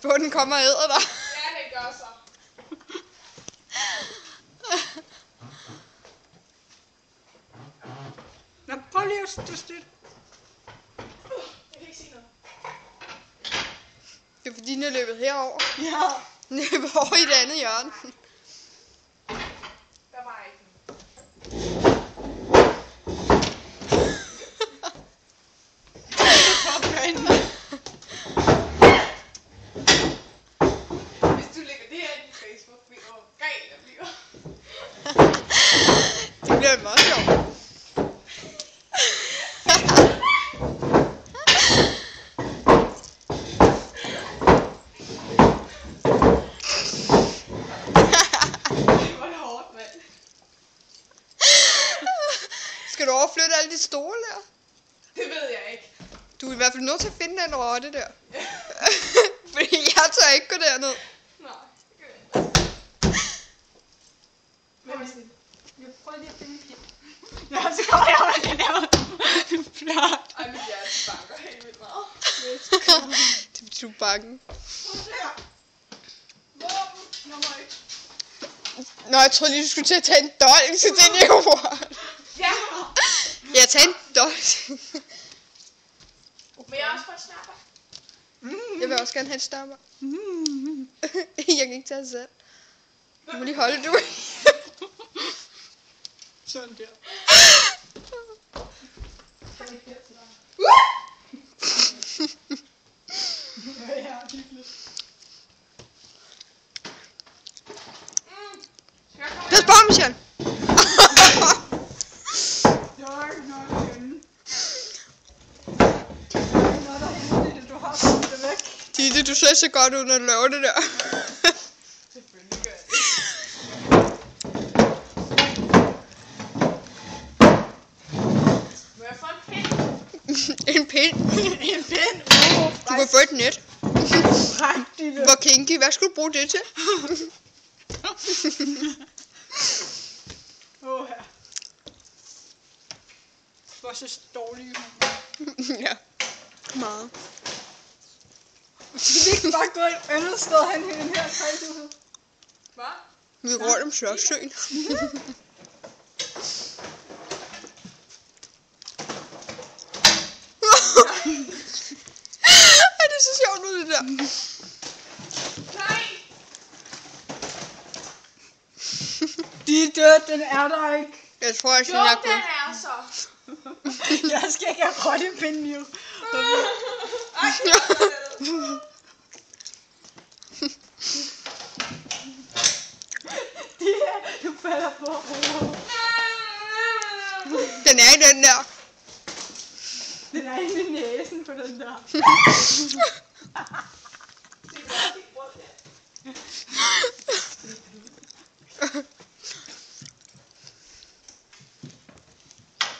på, at den kommer og æder dig. Ja, det gør så. Nå, prøv lige at stå stille. Jeg kan ikke se noget. Det er fordi, den er løbet herover. Ja. Den er løbet over i det andet hjørne. Der var ikke noget. Hvis du lægger det her i Facebook, ved du, hvor galt jeg bliver. Det bliver meget sjovt. Det var hårdt, mand. Skal du overflytte alle de stole der? Det ved jeg ikke. Du er i hvert fald nødt til at finde den rotte der. Fordi jeg tør ikke gå derned. Nej, det gør jeg ikke. Jeg prøver lige at finde pind. Ja, så kommer jeg over den her. Flot. Ej, mit hjerte banker helt vildt meget. Det bliver du bange. Våben nummer 1. Nå, jeg troede lige, du skulle til at tage en dolk til den her rotte. Ja, Jeg tager en dolk. men jeg er også for snapper. Jeg vil også gerne have en stammer. Jeg kan ikke tage det selv. Du må lige holde, du. Sådan der. Ja, hyggeligt. Skal jeg komme Pas ind? på, Michelle. Det var ikke noget at finde. Det er ikke noget, der er hemmeligt, du har fundet det væk. Ditte, du ser så godt ud, når du laver det der. Selvfølgelig gør jeg det. Må jeg få en pind? En pind. En pind. Du kan få et net. Prægtigt. Hvor kinky. Hvad skulle du bruge det til? Åh, her. Hvor så dårlige. Ja. Meget. Skal vi ikke bare gå et andet sted hen i den her træhuset? Hvad? Vi går rundt om Slotssøen. Ej, det er så sjovt ud, det der. Nej! Ditte, den er der ikke. Jeg tror, jeg Jo, synes, jeg den kunne. er så. Jeg skal ikke have rottepind, jo. Ej, Ditte, du falder på. Den er i den der. Den er inde i næsen på den der.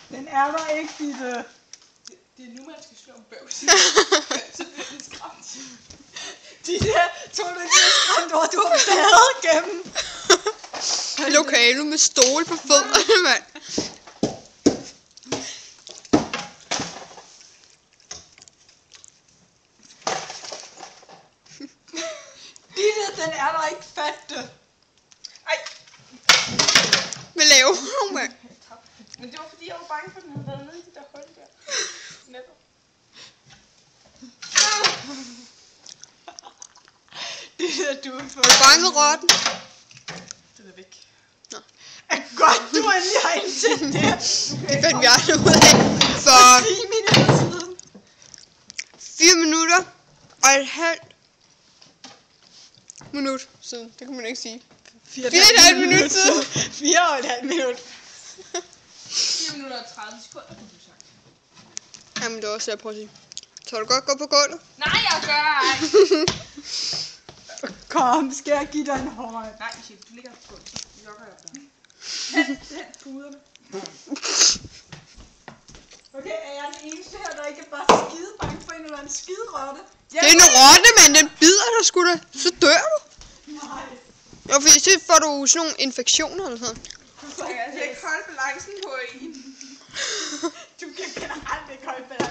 Den er der ikke, Ditte. Det er nu, man skal slå en bøvs. Så bliver det skræmt. Ditte, tog du ikke skræmt over, du har badet gennem? Lokale med stole på fødderne, mand. Ditte, den er der ikke, fatte. Ej, Hvad laver du, mand? men det var fordi, jeg var bange for, at den havde været nede i det der hul der. Netop. Ditte, du er for... Er du bange ved rotten? Den er væk. Er godt, du endelig har indset det. Det fandt vi aldrig ud af. For 10 minutter siden. 4 minutter og et halvt minut siden. Det kan man ikke sige. 4,5 minut siden. 4,5 minut. 4 minutter og 30 sekunder, kunne du sagt. Jamen, det var også det, jeg prøver at sige. Så du godt gå på gulvet? Nej, jeg gør ej. Kom, skal jeg give dig en hånd? Nej, Michelle, du ligger på gulvet. Så jokker jeg dig. Tag puderne. Okay, er jeg den eneste her, der ikke er bare skide bange for en eller anden skide rotte? Det er en rotte, mand. Den bider dig sgu da. Så dør du. Nej. Og fordi så får du sådan nogle infektioner eller sådan. Så kan jeg altså ikke holde balancen på en. Du kan generelt ikke holde balancen.